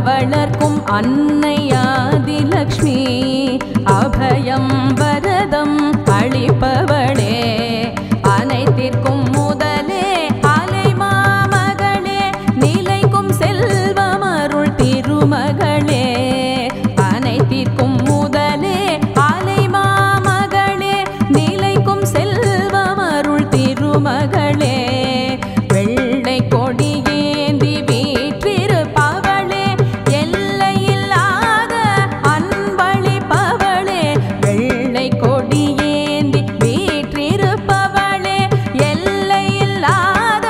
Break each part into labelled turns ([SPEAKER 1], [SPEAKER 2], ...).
[SPEAKER 1] வளர்க்கும் அன்னை ஆதிலக்ஷ்மி அபயம் வரதம் அளிப்பவளே அனைத்திற்கும் முதலே அலைமாமகளே நிலைக்கும் செல்வமருள் திருமகளே அனைத்திற்கும் முதலே அலைமாமகளே நிலைக்கும் செல்வமருள் திருமகளே வெள்ளை கொடியேந்தி வீற்றிருப்பவளே எல்லையில்லாத அன்பளிப்பவளே வெள்ளை கொடியேந்தி வீற்றிருப்பவளே எல்லையில்லாத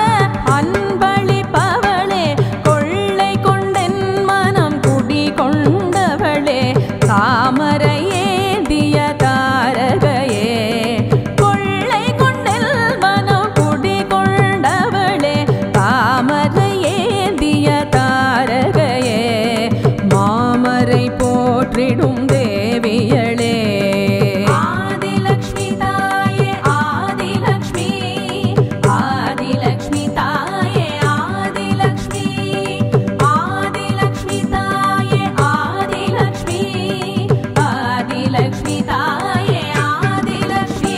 [SPEAKER 1] அன்பளிப்பவளே கொள்ளை கொண்டென் மனம் குடிகொண்டவளே தாமரை ஏந்திய தாரகையே கொள்ளை கொண்டென் மனம் குடிகொண்டவளே தாமரை ஏந்திய தாரகையே மாமரை போற்றிடும் தேவியளே ஆதிலக்ஷ்மி தாயே ஆதிலக்ஷ்மி ஆதிலக்ஷ்மி தாயே ஆதிலக்ஷ்மி ஆதிலக்ஷ்மி தாயே ஆதிலக்ஷ்மி ஆதிலக்ஷ்மி தாயே ஆதிலக்ஷ்மி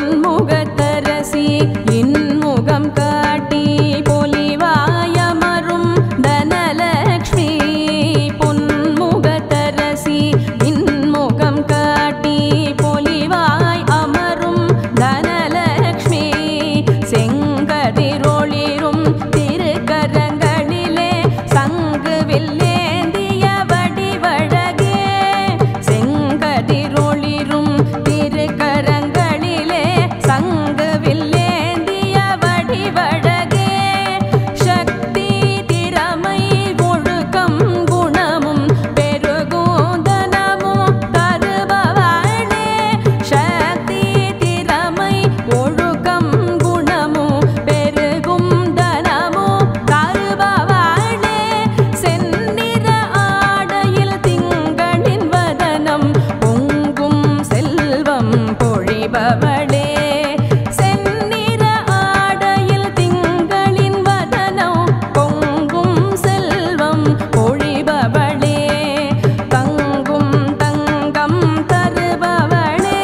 [SPEAKER 1] பொன்முகத்தரசி இன்முகம் காட்டி பொலிவாயமரும் தனலக்ஷ்மி பொன்முகத்தரசி இன்முகம் காட்டி பொலிவாய் அமரும் தனலக்ஷ்மி செங்கதிரொளிரும் திருக்கரங்களிலே சங்கு வில்லேந்திய வடிவழகே செங்கதிரொளிரும் திருக்கரங்களிலே சங்கு வில்லேந்திய வடிவழகே சக்தி திறமை ஒழுக்கம் குணமும் பெருகுந்தனமும் தருபவளே சக்தி திறமை ஒழுக்கம் குணமும் பெருகும் தனமும் தருபவளே செந்நிற ஆடையில் திங்களின் வதனம் பொங்கும் செல்வம் பொழிபவளே செந்நிற ஆடையில் திங்களின் வதனம் பொங்கும் செல்வம் பொழிபவளே தங்கும் தங்கம் தருபவளே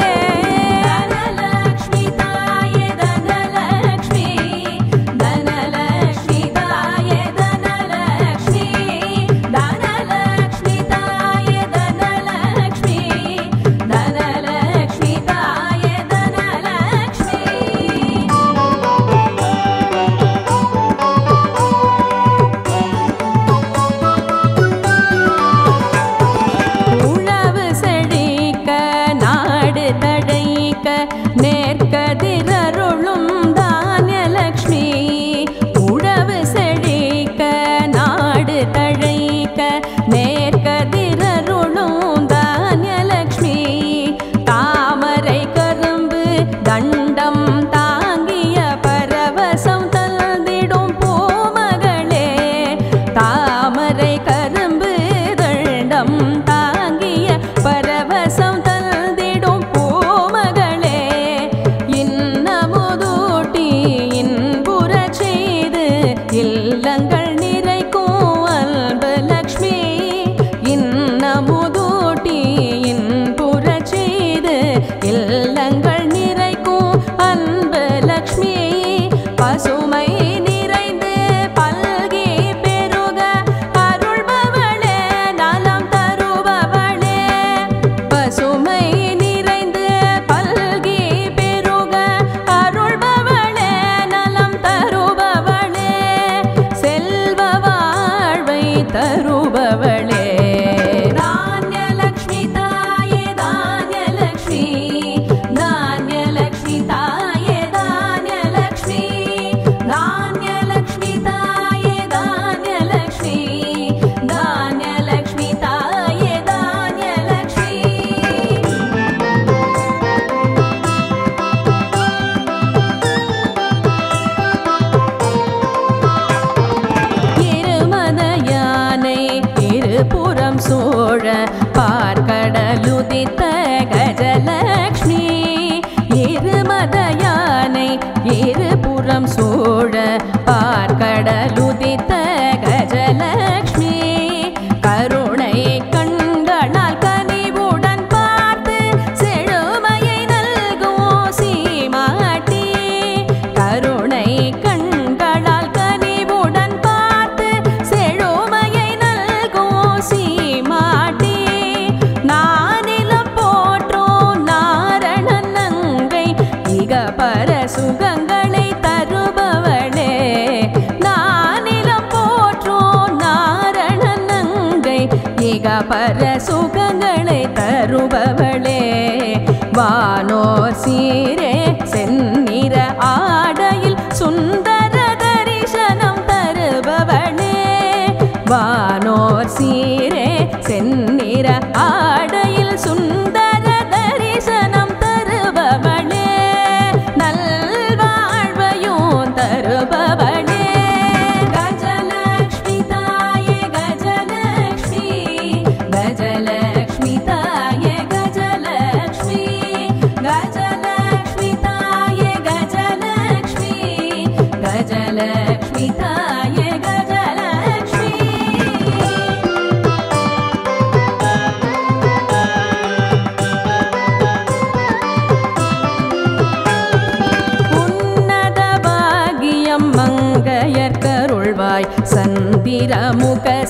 [SPEAKER 1] தனலக்ஷ்மி தாயே தனலக்ஷ்மி தனலக்ஷ்மி தாயே தனலக்ஷ்மி தனலக்ஷ்மி தாயே தனலக்ஷ்மி தனலக்ஷ்மி தாயே தனலக்ஷ்மி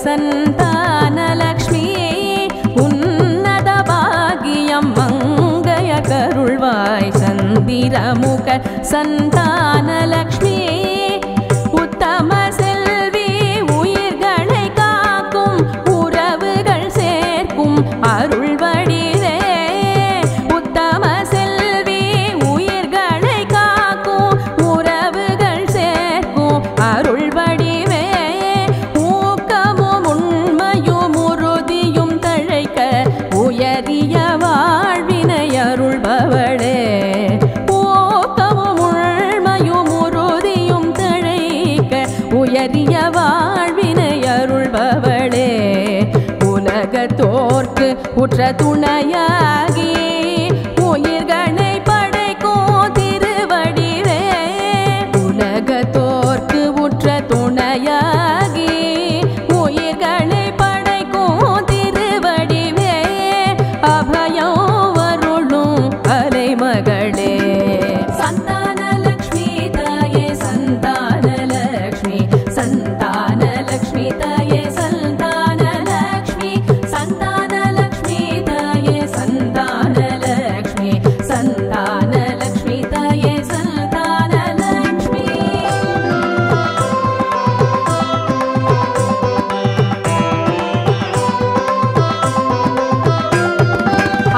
[SPEAKER 1] சந்தானலக்ஷ்மி உன்னத பாகியம் மங்கைய கருள்வாய் சந்திரமுக சந்தானலக்ஷ்மி உத்தம செல்வி உயிர்களை காக்கும் உறவுகள் சேர்க்கும் அருள் வடிவே உத்தம செல்வி உயிர்களை காக்கும் உறவுகள் சேர்க்கும் அருள் வடிவே ஊக்கமும் உண்மையும் உறுதியும் தழைக்க உயரிய வாழ்வினை அருள்பவளே ஊக்கமும் உண்மையும் உறுதியும் தழைக்க உயரிய வாழ்வினை அருள்பவளே உலகத்தோர்க்கு உற்ற துணையாகி உயிர்களை படைக்கும் திருவடிவே உலகத்தோர்க்கு உற்ற துணையாகி உயிர்களை படைக்கும் திருவடிவே அபயம் வருளும் அலைமகளே சந்தானலக்ஷ்மி தாயே சந்தானலக்ஷ்மி சந்தானலக்ஷ்மி தாயே சந்தானலக்ஷ்மி சந்தானலக்ஷ்மி தாயே சந்தானலக்ஷ்மி சந்தானலக்ஷ்மி தாயே சந்தானலக்ஷ்மி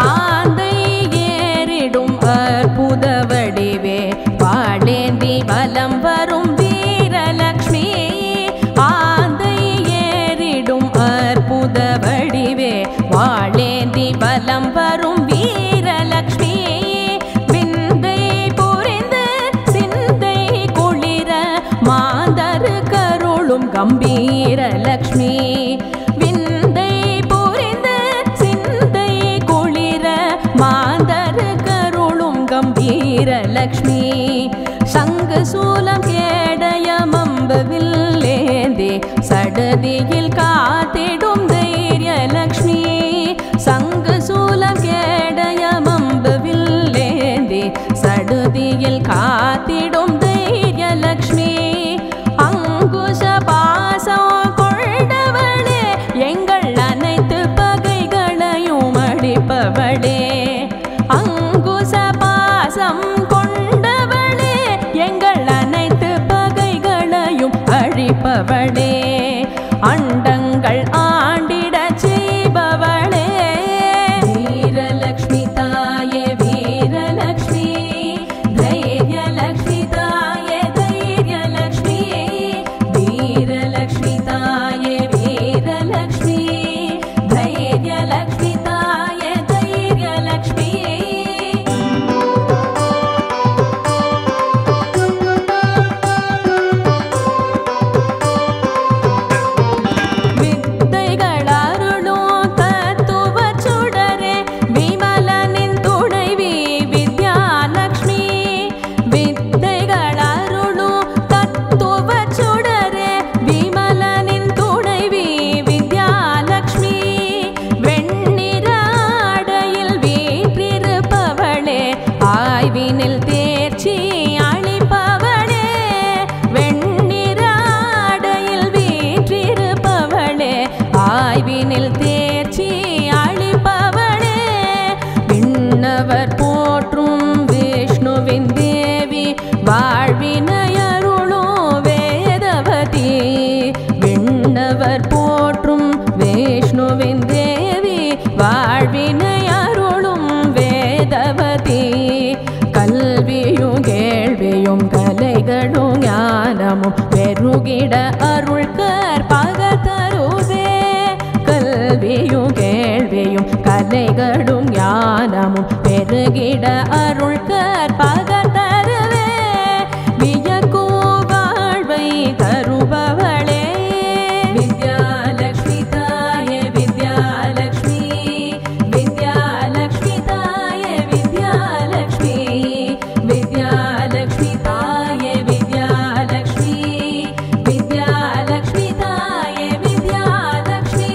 [SPEAKER 1] ஆந்தை ஏறிடும் அற்புத வடிவே வாழேந்தி வலம் வரும் வீரலக்ஷ்மி ஆந்தை ஏறிடும் அற்புத வடிவே வாழேந்தி வலம் வரும் வீரலக்ஷ்மி விந்தை புரிந்து சிந்தை குளிர மாந்தரு கருளும் கம்பீரலக்ஷ்மி விந்தை புரிந்து சிந்தை குளிர மாந்தரு கருளும் கம்பீரலக்ஷ்மி சங்கு சூலம் கேடயமம்பு வில்லேந்தி சடதியில் காத்திடும் தைரியலக்ஷ்மி சங்கு சூலம் கேடயமம்பு வில்லேந்தி சடுதியில் காத்திடும் தைரியலக்ஷ்மி அங்குஷ பாசம் கொண்டவளே எங்கள் அனைத்து பகைகளையும் அழிப்பவளே அங்குஷ பாசம் கொண்டவளே எங்கள் அனைத்து பகைகளையும் அழிப்பவளே அண்டங்கள் ஆண்டிட செய்பவளே வீரலக்ஷ்மி தாயே வீரலக்ஷ்மி தைரியலக்ஷ்மி தாயே தைரியலக்ஷ்மி வீரலக்ஷ்மி தாயே வீரலக்ஷ்மி தைரியலக்ஷ்மி தாயே தைரியலக்ஷ்மி வித்தைகள் அருளும் தத்துவ சுடரே விமலனின் துணைவி வித்யாலக்ஷ்மி வித்தைகள் அருளும் தத்துவ சுடரே விமலனின் துணைவி வித்யாலக்ஷ்மி வெண்ணிற ஆடையில் வீற்றிருப்பவளே ஆய்வினில் தேர்ச்சி அளிப்பவளே வெண்ணிற ஆடையில் வீற்றிருப்பவளே ஆய்வினில் தேர்ச்சி அளிப்பவளே விண்ணவர் போற்றும் விஷ்ணுவின் தேவி வாழ்வினை அருளும் வேதவதி விண்ணவர் போற்றும் விஷ்ணுவின் தேவி வாழ்வினை அருளும் வேதவதி கல்வியும் கேள்வியும் கலைகளும் ஞானமும் பெருகிட அருள் கற்பக தருவே கல்வியும் கேள்வியும் கலைகளும் ஞானமும் பெருகிட அருள் கற்பக தருவே வியக்கும் வாழ்வை தருபவளே வித்யாலக்ஷ்மி தாயே வித்யாலக்ஷ்மி வித்யாலக்ஷ்மி தாயே வித்யாலக்ஷ்மி வித்யாலக்ஷ்மி தாயே வித்யாலக்ஷ்மி வித்யாலக்ஷ்மி தாயே வித்யாலக்ஷ்மி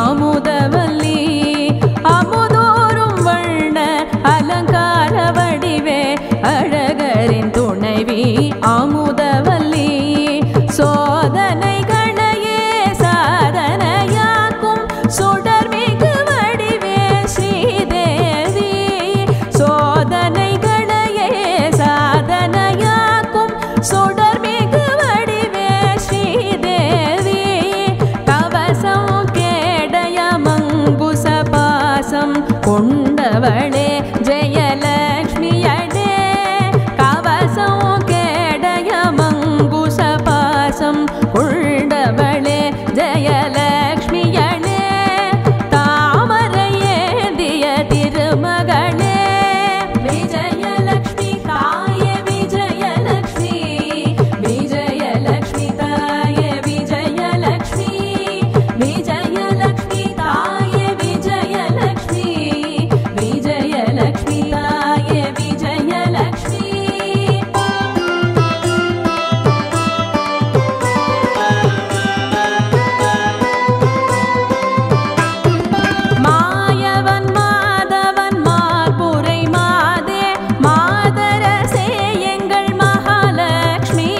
[SPEAKER 1] அமுதவல்லி அமுதோறும் வண்ண அலங்கார வடிவே அழகரின் துணைவி அமுதவல்லி சோதனைகளையே சாதனையாக்கும் சுடர்மிகு வடிவே ஸ்ரீதேவி சோதனைகளையே சாதனையாக்கும் சுடர்மிகு வடிவே ஸ்ரீதேவி கவசம் கேடய மங்குச பாசம் கொண்டவளே ஜெயலக்ஷ்மியடே கவசம் கேடய மங்குச பாசம் கொண்டவளே ஜெயலக்ஷ்மியடே தாமரையேந்திய திருமகளே விஜயலக்ஷ்மி தாயே விஜயலக்ஷ்மி விஜயலக்ஷ்மி தாயே விஜயலக்ஷ்மி விஜயலக்ஷ்மி தாயே விஜயலக்ஷ்மி விஜயலக்ஷ்மி தாயே விஜயலக்ஷ்மி மாயவன் மாதவன் மார்புரை மாதே மாதரசே எங்கள் மகாலட்சுமி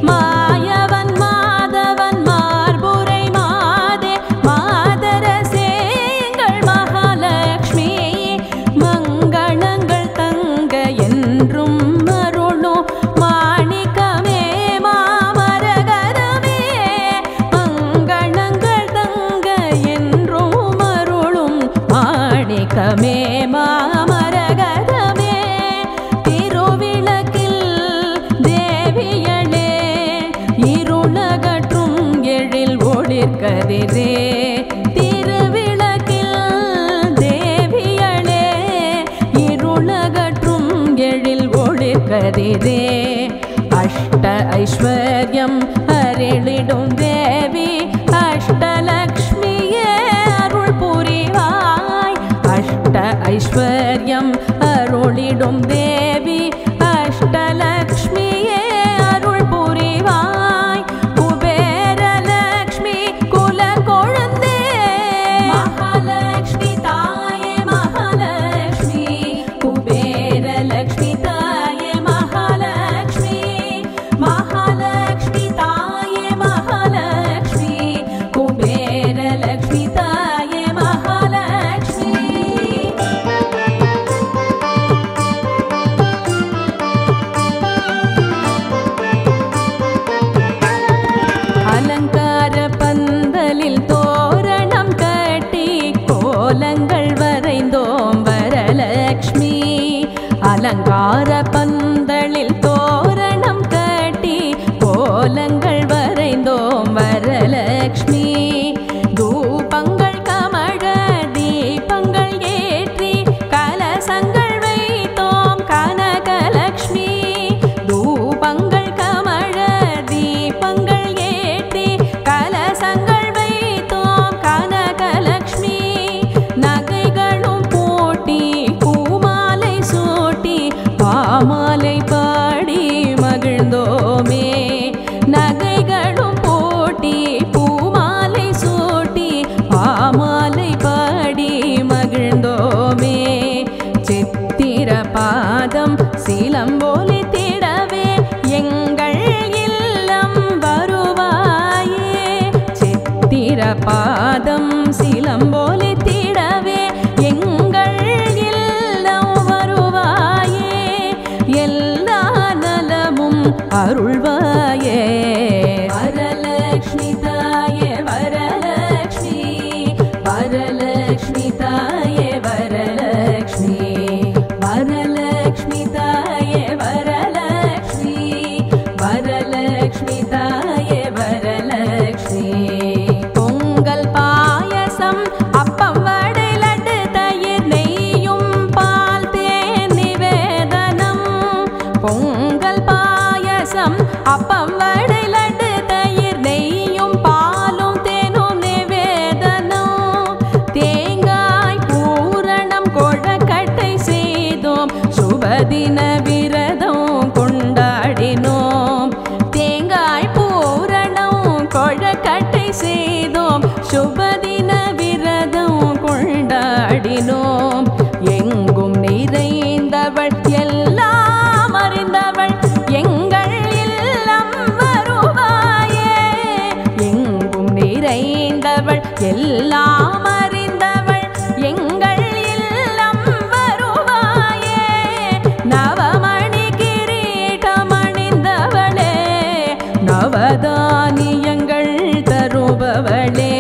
[SPEAKER 1] மாயவன் மாதவன் மார்புரை மாதே மாதரசே எங்கள் மகாலட்சுமி மங்களங்கள் தங்க என்றும் அருளும் மாணிக்கமே மாமரகதமே மங்களங்கள் தங்க என்றும் அருளும் மாணிக்கமே மாமரகதமே திருவிளக்கில் தேவியளே இருளகற்றும் எழில் ஒளிர்கதிரே திருவிளக்கில் தேவியளே இருளகற்றும் எழில் ஒளிர்கதிரே அஷ்ட ஐஸ்வர்யம் அருளிடும் தேவி அஷ்டலக்ஷ்மியே அருள் புரிவாய் அஷ்ட ஐஸ்வர்யம் அருளிடும் தேவி அஷ்டலக்ஷ்மியே அருள் புரிவாய் குபேரலக்ஷ்மி குல கொழுந்தே மகாலட்சுமி தாயே மகாலட்சுமி குபேரலக்ஷ்மி தாயே மகாலட்சுமி மகாலட்சுமி தாயே மகாலட்சுமி குபேரலக்ஷ்மி தாயே மகாலட்சுமி அலங்கார பந்தலில் தோரணம் கட்டி கோலங்கள் வரைந்தோம் வரலக்ஷ்மி அலங்கார பந்தலில் தோரணம் கட்டி கோலங்கள் வரைந்தோம் வரலக்ஷ்மி தூபங்கள் கமழ தீபங்கள் ஏற்றி கலசங்கள் வைத்தோம் கனகலக்ஷ்மி தூபங்கள் கமழ தீபங்கள் ஏற்றி கலசங்கள் வைத்தோம் கனகலக்ஷ்மி நகைகளும் போட்டி பூமாலை சூட்டி பாமாலை பாடி மகிழ்ந்தோமே நகைகளும் போட்டி பூமாலை சூட்டி பாமாலை பாடி மகிழ்ந்தோமே சித்திர பாதம் சிலம்போலி திடவே எங்கள் இல்லம் வருவாயே சித்திர பாதம் சிலம்போலி திடவே எங்கள் இல்லம் வருவாயே எல்லா நலமும் அருள்வாயே வரலக்ஷ்மி தாயே வரலக்ஷ்மி வரலக்ஷ்மி தாயே வரலக்ஷ்மி வரலக்ஷ்மி தாயே வரலக்ஷ்மி வரலக்ஷ்மி தாயே வரலக்ஷ்மி பொங்கல் பாயசம் அப்பம் வடை லட்டு தயிர் நெய்யும் பால் தேன் நிவேதனம் பொங்கல் பாயசம் அப்பம் வடை லட்டு தயிர் நெய்யும் பாலும் தேனும் நிவேதனம் தேங்காய் பூரணம் கொழக்கட்டை செய்தோம் சுபதின விரதம் கொண்டாடினோம் தேங்காய் பூரணம் கொழக்கட்டை செய்தோம் சுபதின பாடினோம். எங்கும் நிறைந்தவள் எல்லாம் அறிந்தவள் எங்கள் இல்லம் வருவாயே. எங்கும் நிறைந்தவள் எல்லாம் அறிந்தவள் எங்கள் இல்லம் வருவாயே. நவமணி கிரீடம் அணிந்தவளே, நவதானியங்கள் தருபவளே.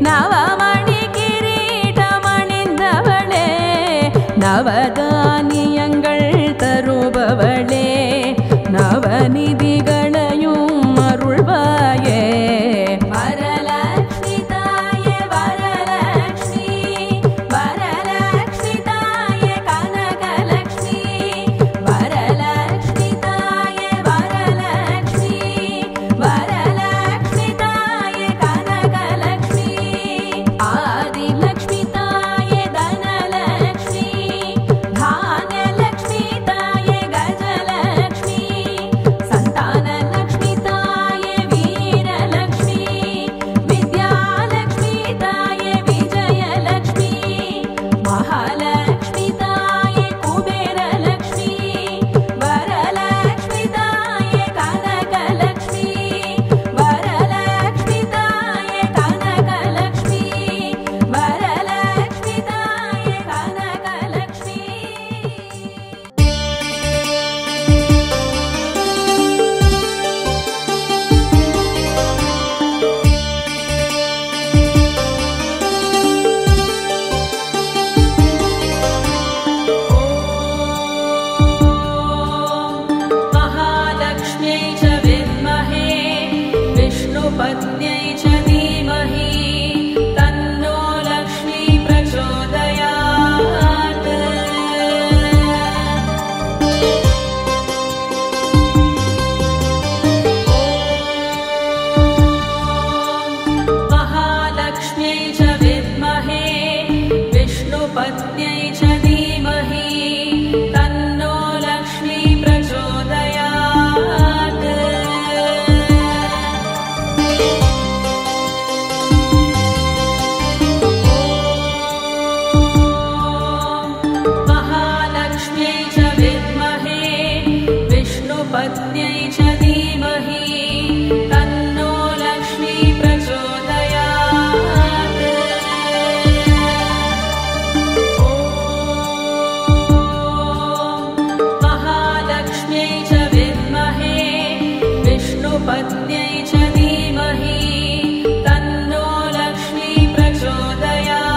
[SPEAKER 1] நவமணி கிரீடம் அணிந்தவளே, நவதானியங்கள் தருபவளே. நவநிதிகளையும் அருள்வாயே. வரலக்ஷ்மி தாயே வரலக்ஷ்மி, வரலக்ஷ்மி தாயே கனகலக்ஷ்மி, வரலக்ஷ்மி தாயே வரலக்ஷ்மி, வரலக்ஷ்மி தாயே கனகலக்ஷ்மி. ஆதிலக்ஷ்மி தாயே தனலக்ஷ்மி, தானலக்ஷ்மி தாயே கஜலக்ஷ்மி, சந்தானலக்ஷ்மி தாயே வீரலக்ஷ்மி, வித்யாலக்ஷ்மி தாயே விஜயலக்ஷ்மி, மகாலக்ஷ்மி தாயே குபேரலக்ஷ்மி, வரலக்ஷ்மி தாயே கனகலக்ஷ்மி, வரலக்ஷ்மி தாயே கனகலக்ஷ்மி, வரலக்ஷ்மி தாயே கனகலக்ஷ்மி. महालक्ष्म्यै च विद्महे विष्णुपत्न्यै च धीमहि तन्नो लक्ष्मी प्रचोदयात्। महालक्ष्म्यै च विद्महे विष्णुपत्न्यै च धीमहि तन्नो लक्ष्मी प्रचोदयात्। महालक्ष्म्यै च विद्महे विष्णुपत्न्यै च धीमहि तन्नो लक्ष्मी प्रचोदयात्। महालक्ष्म्यै च विद्महे विष्णुपत्न्यै च धीमहि तन्नो लक्ष्मी प्रचोदयात्।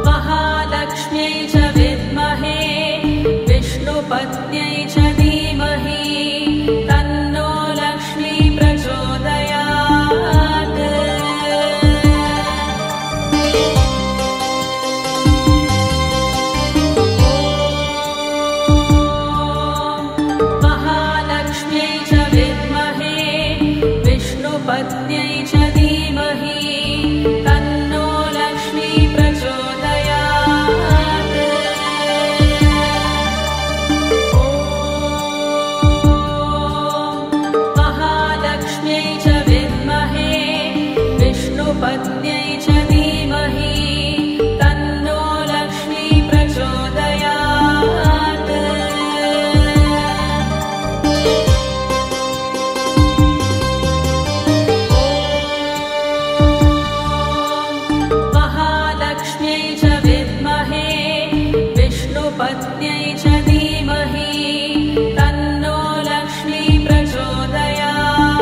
[SPEAKER 1] महालक्ष्म्यै च विद्महे विष्णुपत्न्यै च धीमहि तन्नो लक्ष्मी प्रचोदयात्। महालक्ष्म्यै च विद्महे विष्णुपत्न्यै च धीमहि तन्नो लक्ष्मी प्रचोदयात्। महालक्ष्म्यै च विद्महे विष्णुपत्न्यै च धीमहि तन्नो लक्ष्मी प्रचोदयात्। महालक्ष्म्यै च विद्महे विष्णुपत्न्यै च धीमहि तन्नो लक्ष्मी प्रचोदयात्।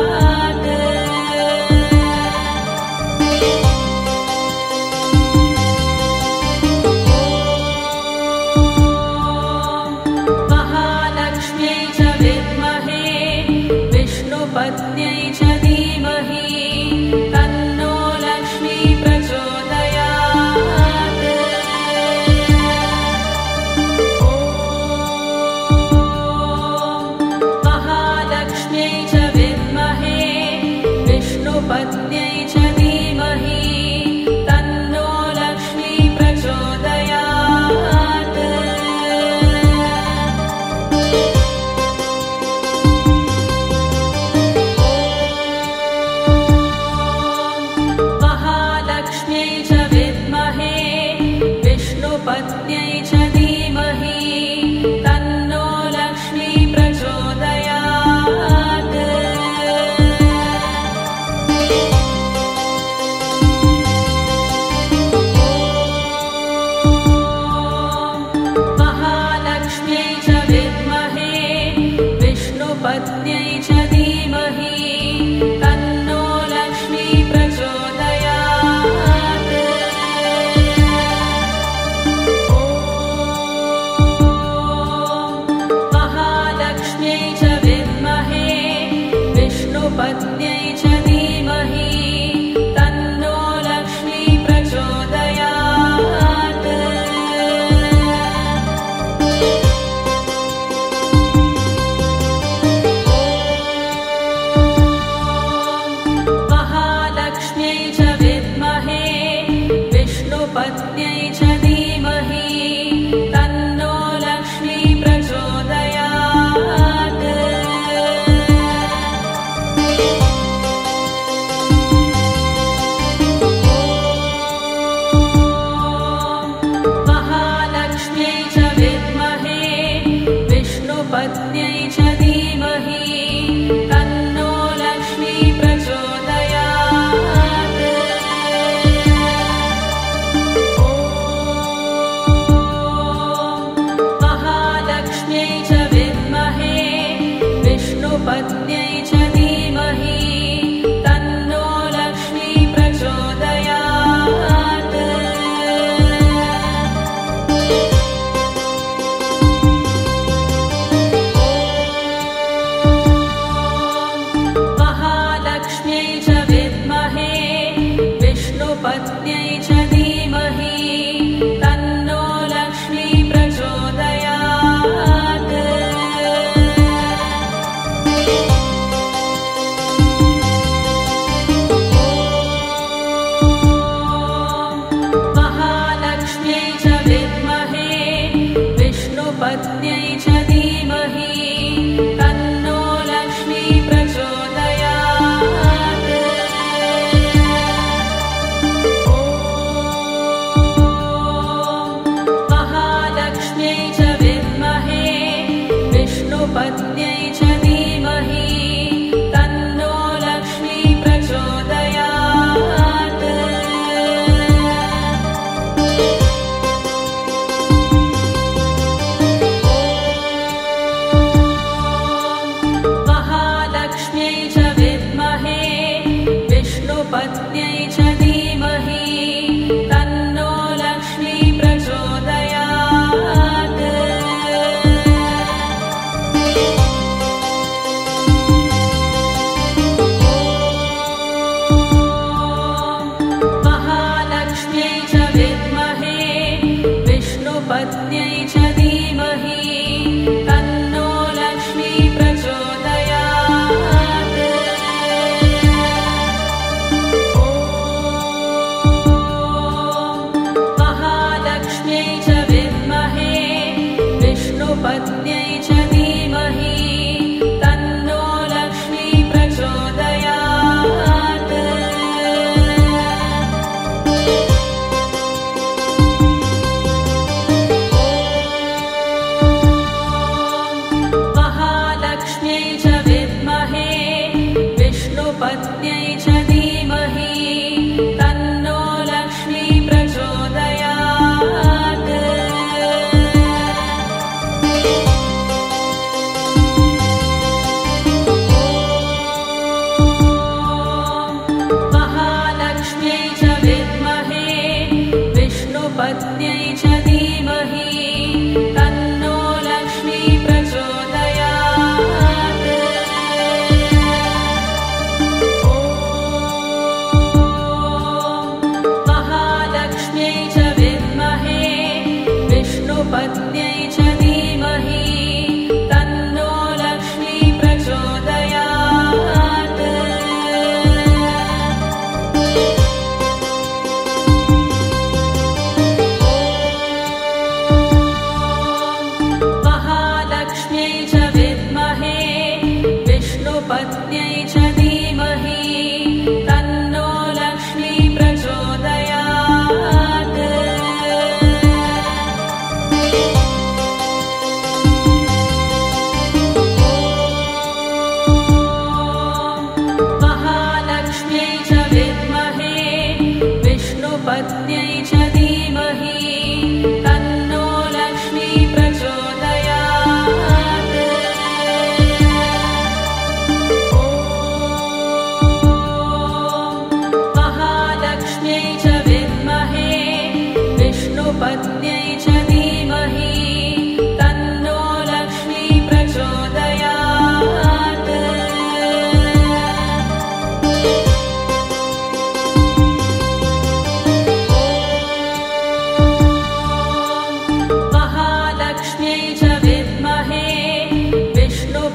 [SPEAKER 1] विष्णुपत्न्यै च धीमहि तन्नो लक्ष्मी प्रचोदयात्। ॐ महालक्ष्म्यै च विद्महे विष्णुपत्न्यै च धीमहि तन्नो लक्ष्मी प्रचोदयात्। महालक्ष्म्यै च विद्महे विष्णुपत्न्यै च धीमहि तन्नो लक्ष्मी प्रचोदयात्। महालक्ष्म्यै च विद्महे विष्णुपत्न्यै च धीमहि तन्नो लक्ष्मी प्रचोदयात्। ॐ महालक्ष्म्यै च विद्महे विष्णुपत्न्यै च धीमहि तन्नो लक्ष्मी प्रचोदयात्। महालक्ष्म्यै च विद्महे विष्णुपत्न्यै च धीमहि तन्नो लक्ष्मी प्रचोदयात्। महालक्ष्म्यै च विद्महे विष्णुपत्न्यै च धीमहि तन्नो लक्ष्मी प्रचोदयात्। ॐ महालक्ष्म्यै च विद्महे विष्णुपत्न्यै च धीमहि तन्नो लक्ष्मी प्रचोदयात्। महालक्ष्म्यै च विद्महे विष्णुपत्न्यै च धीमहि तन्नो लक्ष्मी प्रचोदयात्। महालक्ष्म्यै च विद्महे विष्णुपत्न्यै च धीमहि तन्नो लक्ष्मी प्रचोदयात्। ॐ महालक्ष्म्यै च विद्महे विष्णुपत्न्यै च धीमहि तन्नो लक्ष्मी प्रचोदयात्। महालक्ष्म्यै च विद्महे विष्णुपत्न्यै च धीमहि तन्नो लक्ष्मी प्रचोदयात्। महालक्ष्म्यै च विद्महे विष्णुपत्न्यै च धीमहि तन्नो लक्ष्मी प्रचोदयात्। ॐ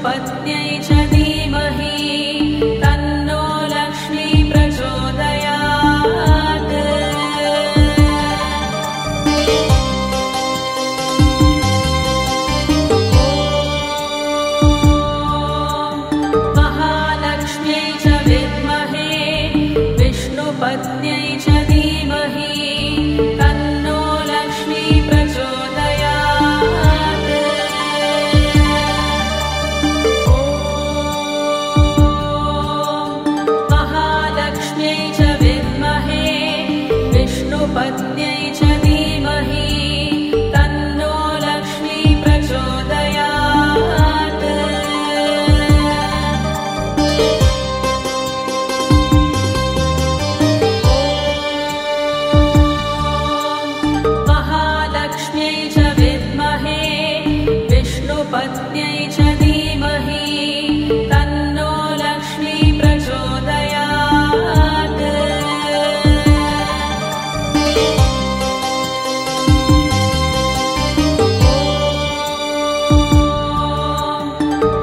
[SPEAKER 1] विष्णुपत्न्यै च धीमहि तन्नो लक्ष्मी प्रचोदयात्। महालक्ष्म्यै च विद्महे विष्णुपत्न्यै च धीमहि तन्नो लक्ष्मी प्रचोदयात्। महालक्ष्म्यै च विद्महे विष्णुपत्न्यै च धीमहि तन्नो लक्ष्मी प्रचोदयात्। महालक्ष्म्यै च विद्महे विष्णुपत्न्यै च धीमहि तन्नो लक्ष्मी प्रचोदयात्।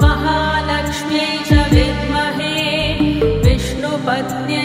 [SPEAKER 1] महालक्ष्म्यै च विद्महे विष्णुपत्न्यै